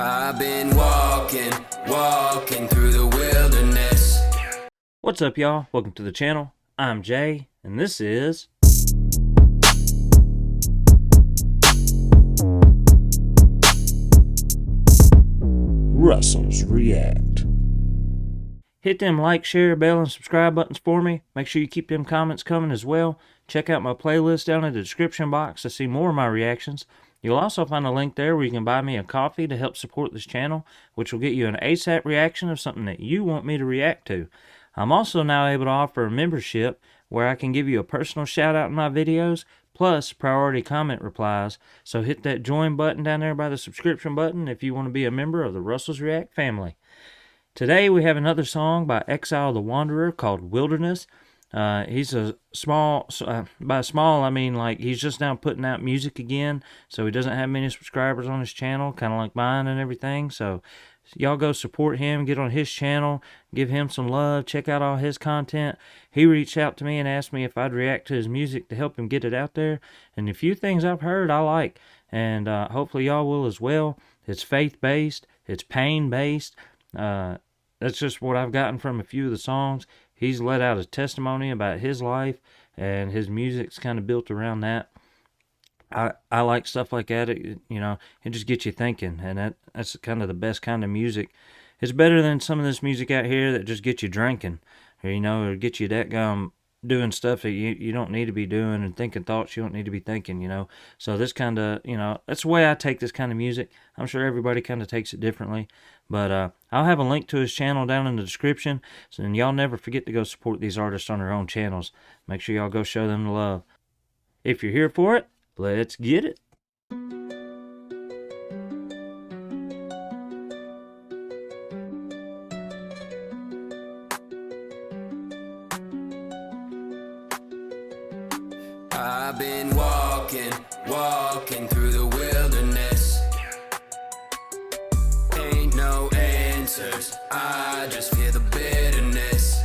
I've been walking through the wilderness. What's up, y'all? Welcome to the channel. I'm Jay, and this is Russell's React. Hit them like, share, bell, and subscribe buttons for me. Make sure you keep them comments coming as well. Check out my playlist down in the description box to see more of my reactions. You'll also find a link there where you can buy me a coffee to help support this channel, which will get you an ASAP reaction of something that you want me to react to. I'm also now able to offer a membership where I can give you a personal shout out in my videos, plus priority comment replies. So hit that join button down there by the subscription button if you want to be a member of the Russell's React family. Today we have another song by Exile the Wanderer called Wilderness. He's a small, by small I mean like he's just now putting out music again, so he doesn't have many subscribers on his channel, kind of like mine and everything. So y'all go support him, get on his channel, give him some love, check out all his content. He reached out to me and asked me if I'd react to his music to help him get it out there, and a few things I've heard I like, and hopefully y'all will as well. It's faith-based, it's pain-based. That's just what I've gotten from a few of the songs. He's let out a testimony about his life, and his music's kind of built around that. I like stuff like that. It just gets you thinking, and that's kind of the best kind of music. It's better than some of this music out here that just gets you drinking, or get you that doing stuff that you don't need to be doing and thinking thoughts you don't need to be thinking, So this kind of, that's the way I take this kind of music. I'm sure everybody kind of takes it differently. But I'll have a link to his channel down in the description. And y'all never forget to go support these artists on their own channels. Make sure y'all go show them the love. If you're here for it, let's get it. I've been walking through the wilderness. Ain't no answers, I just feel the bitterness.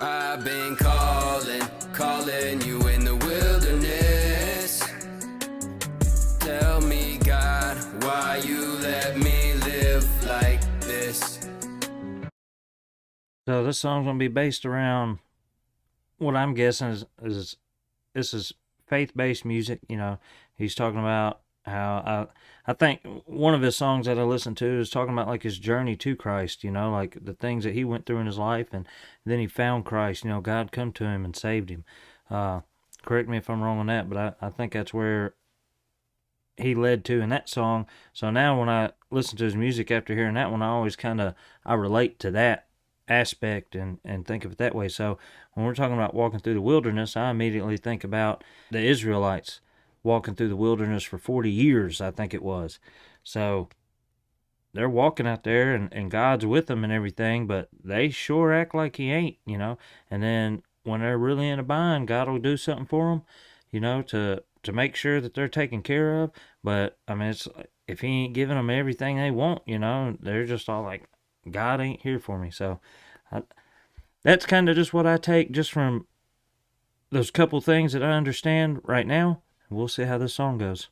I've been calling you in the wilderness. Tell me, God, why you let me live like this. So this song's going to be based around what I'm guessing is this is faith-based music. He's talking about how I think one of his songs that I listened to is talking about like his journey to Christ, like the things that he went through in his life, and then he found Christ. God come to him and saved him. Correct me if I'm wrong on that, but I think that's where he led to in that song. So now when I listen to his music after hearing that one, I always I relate to that aspect and think of it that way. So when we're talking about walking through the wilderness, I immediately think about the Israelites walking through the wilderness for 40 years, I think it was. So they're walking out there and God's with them and everything, but they sure act like he ain't, and then when they're really in a bind, God will do something for them, to make sure that they're taken care of. But I mean, it's if he ain't giving them everything they want, they're just all like, God ain't here for me. So that's kind of just what I take just from those couple things that I understand right now. We'll see how this song goes.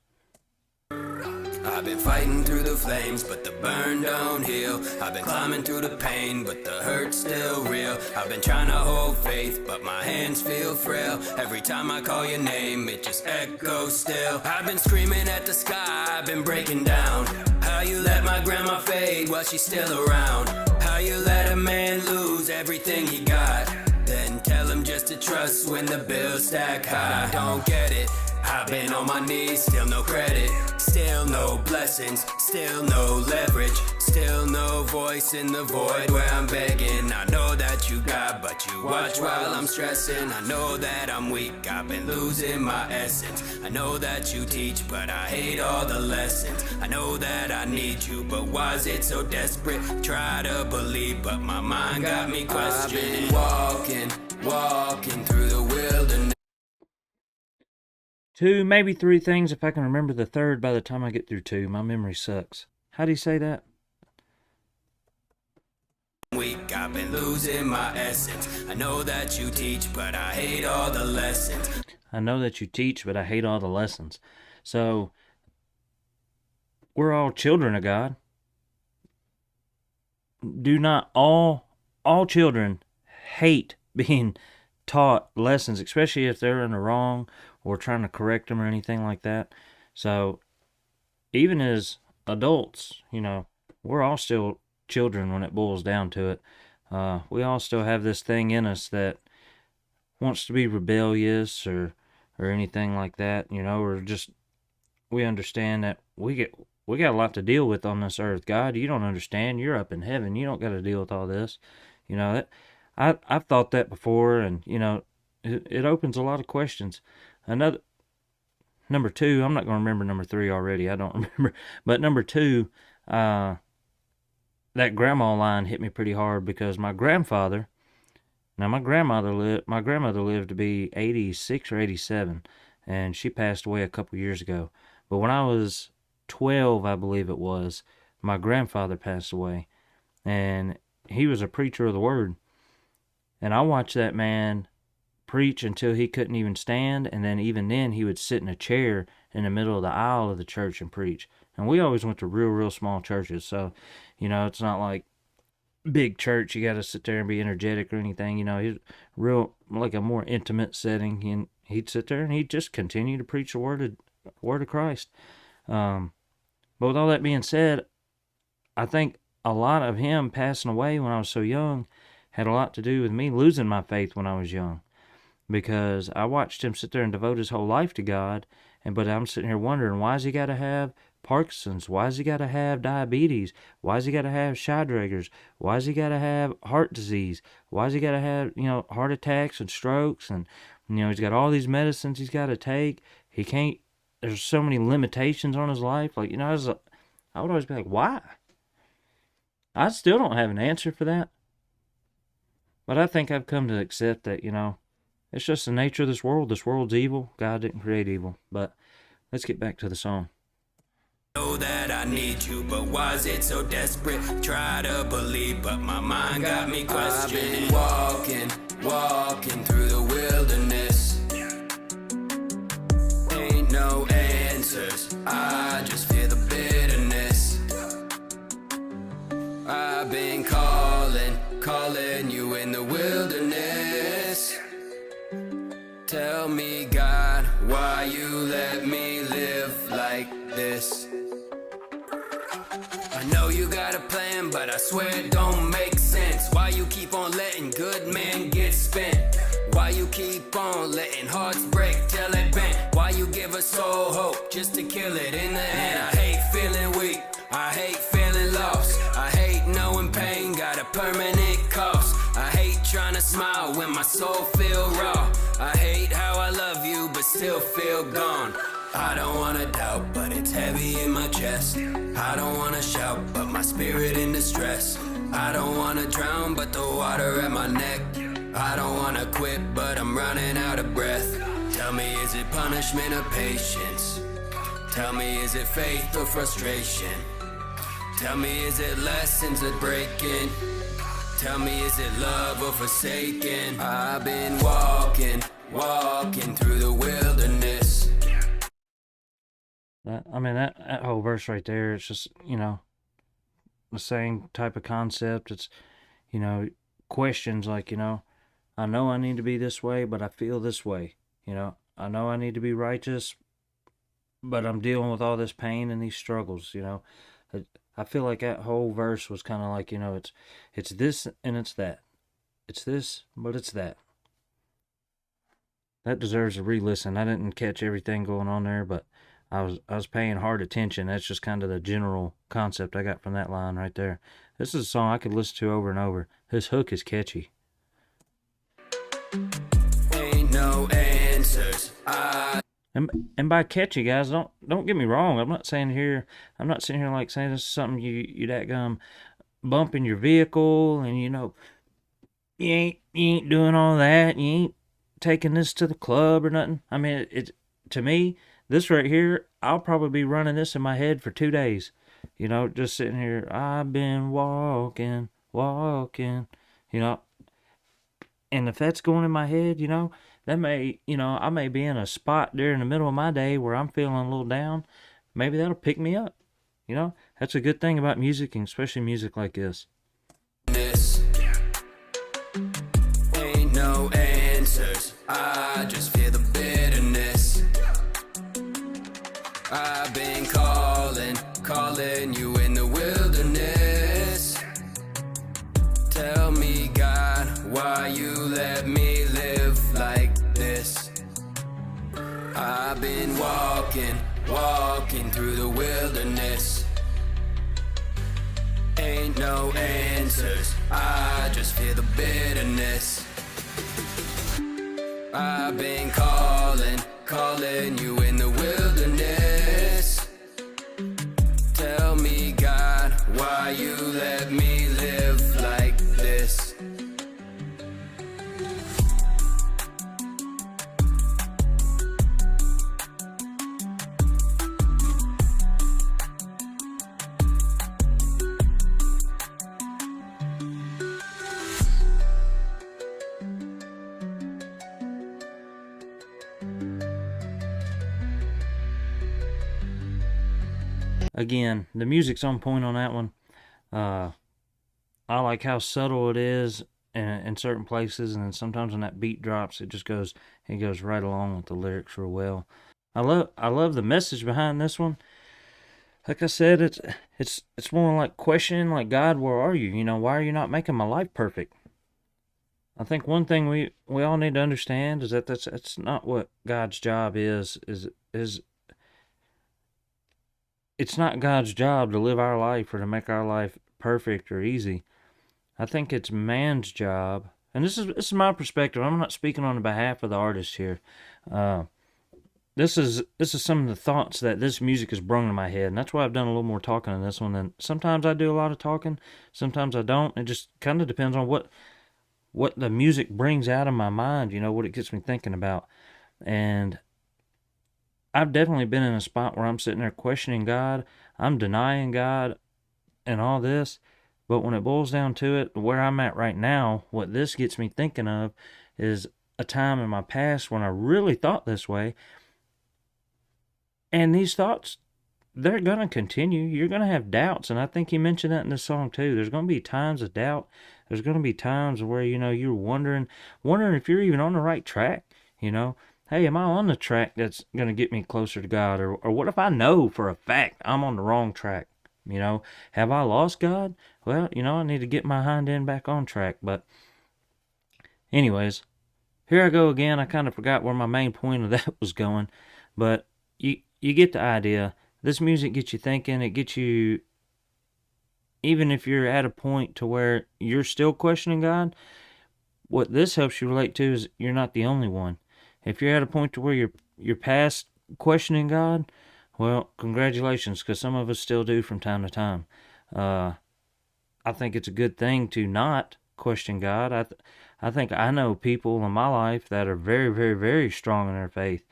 I've been fighting through the flames, but the burn don't heal. I've been climbing through the pain, but the hurt's still real. I've been trying to hold faith, but my hands feel frail. Every time I call your name, it just echoes still. I've been screaming at the sky, I've been breaking down. How you let my grandma fade while she's still around? How you let a man lose everything he got, then tell him just to trust when the bills stack high. I don't get it. I've been on my knees, still no credit, still no blessings, still no leverage, still no voice in the void where I'm begging. I know that you got, but you watch while I'm stressing. I know that I'm weak, I've been losing my essence. I know that you teach, but I hate all the lessons. I know that I need you, but why is it so desperate? Try to believe, but my mind got me questioning. I've been walking through the wilderness. 2, maybe 3 things if I can remember the third by the time I get through 2. My memory sucks. How do you say that? Weak, I've been losing my essence. I know that you teach, but I hate all the lessons. I know that you teach, but I hate all the lessons. So we're all children of God. Do not all children hate being taught lessons, especially if they're in the wrong or trying to correct them or anything like that. So even as adults, we're all still children when it boils down to it. We all still have this thing in us that wants to be rebellious or anything like that, or just we understand that we got a lot to deal with on this earth. God, you don't understand. You're up in heaven. You don't got to deal with all this. That I've thought that before, and it opens a lot of questions. Another number two, I'm not going to remember number three already. I don't remember, but number two, that grandma line hit me pretty hard because my grandfather. Now my grandmother lived to be 86 or 87, and she passed away a couple years ago. But when I was 12, I believe it was, my grandfather passed away, and he was a preacher of the word. And I watched that man preach until he couldn't even stand, and then even then he would sit in a chair in the middle of the aisle of the church and preach. And we always went to real small churches, so it's not like big church you got to sit there and be energetic or anything. He's real, like a more intimate setting, and he'd sit there and he'd just continue to preach the word of Christ. But with all that being said, I think a lot of him passing away when I was so young had a lot to do with me losing my faith when I was young, because I watched him sit there and devote his whole life to God, but I'm sitting here wondering, why has he got to have Parkinson's? Why has he got to have diabetes? Why has he got to have Scheidragers? Why has he got to have heart disease? Why has he got to have, heart attacks and strokes? And, he's got all these medicines he's got to take. He can't, there's so many limitations on his life. Like, I would always be like, why? I still don't have an answer for that. But I think I've come to accept that, it's just the nature of this world. This world's evil. God didn't create evil. But let's get back to the song. Know that I need you, but why is it so desperate? Try to believe, but my mind got me questioning. I've been walking through the wilderness. Ain't no answers, I just feel the bitterness. I've been calling you in the wilderness. Tell me, God, why you let me live like this? I know you got a plan, but I swear it don't make sense. Why you keep on letting good men get spent? Why you keep on letting hearts break till it bent? Why you give us all hope just to kill it in the end? I hate feeling weak, I hate feeling lost, I hate knowing pain got a permanent cost. I hate trying to smile when my soul feel raw. I hate how I love you but still feel gone. I don't wanna doubt, but it's heavy in my chest. I don't wanna shout, but my spirit in distress. I don't wanna drown, but the water at my neck. I don't wanna quit, but I'm running out of breath. Tell me, is it punishment or patience? Tell me, is it faith or frustration? Tell me, is it lessons or breaking? Tell me, is it love or forsaken? I've been walking through the wilderness. That whole verse right there, it's just, the same type of concept. It's, questions like, I know I need to be this way, but I feel this way. I know I need to be righteous, but I'm dealing with all this pain and these struggles, I feel like that whole verse was kind of like, it's this and it's that. It's this, but it's that. That deserves a re-listen. I didn't catch everything going on there, but I was paying hard attention. That's just kind of the general concept I got from that line right there. This is a song I could listen to over and over. This hook is catchy. Ain't no answers. And by catchy, guys, don't get me wrong. I'm not sitting here like saying this is something you that bump in your vehicle, and you ain't doing all that. You ain't taking this to the club or nothing. I mean, to me, this right here, I'll probably be running this in my head for 2 days. Just sitting here, I've been walking. And if that's going in my head, that may, I may be in a spot during the middle of my day where I'm feeling a little down. Maybe that'll pick me up. You know, that's a good thing about music, and especially music like this. This ain't no answers. I just feel the bitterness. I've been calling you in the wilderness. Tell me, God, why you let me live like this? I've been walking through the wilderness. Ain't no answers, I just feel the bitterness. I've been calling you in the wilderness. Tell me, God, why you let me live like this? Again, the music's on point on that one. I like how subtle it is in certain places, and then sometimes when that beat drops, it goes right along with the lyrics real well. I love the message behind this one. Like I said, it's more like questioning, like, God, where are you? You know, why are you not making my life perfect? I think one thing we all need to understand is that that's not what God's job is it's not God's job to live our life or to make our life perfect or easy. I think it's man's job, and this is my perspective. I'm not speaking on behalf of the artist here. This is some of the thoughts that this music has brought to my head, and that's why I've done a little more talking on this one. And sometimes I do a lot of talking, sometimes I don't. It just kind of depends on what the music brings out of my mind. You know, what it gets me thinking about, and I've definitely been in a spot where I'm sitting there questioning God. I'm denying God and all this. But when it boils down to it, where I'm at right now, what this gets me thinking of is a time in my past when I really thought this way. And these thoughts, they're going to continue. You're going to have doubts. And I think he mentioned that in this song too. There's going to be times of doubt. There's going to be times where, you know, you're wondering if you're even on the right track, you know. Hey, am I on the track that's going to get me closer to God? Or what if I know for a fact I'm on the wrong track? You know, have I lost God? Well, you know, I need to get my hind end back on track. But anyways, here I go again. I kind of forgot where my main point of that was going. But you get the idea. This music gets you thinking. It gets you, even if you're at a point to where you're still questioning God, what this helps you relate to is you're not the only one. If you're at a point to where you're past questioning God, well, congratulations, because some of us still do from time to time. I think it's a good thing to not question God. I think I know people in my life that are very, very, very strong in their faith,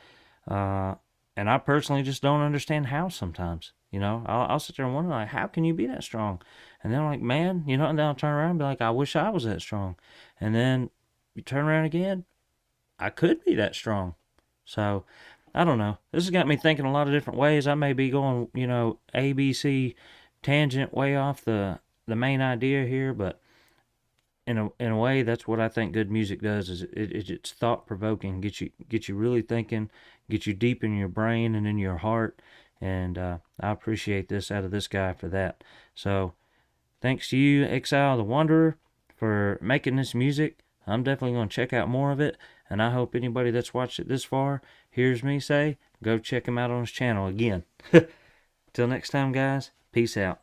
and I personally just don't understand how sometimes. You know, I'll sit there and wonder, like, how can you be that strong? And then I'm like, man, you know, and then I'll turn around and be like, I wish I was that strong. And then you turn around again, I could be that strong. So, I don't know. This has got me thinking a lot of different ways. I may be going, you know, ABC tangent way off the main idea here, but in a way, that's what I think good music does. Is it's thought provoking, get you really thinking, get you deep in your brain and in your heart. And I appreciate this out of this guy for that. So, thanks to you, Exile the Wanderer, for making this music. I'm definitely going to check out more of it, and I hope anybody that's watched it this far hears me say, go check him out on his channel again. Till next time, guys, peace out.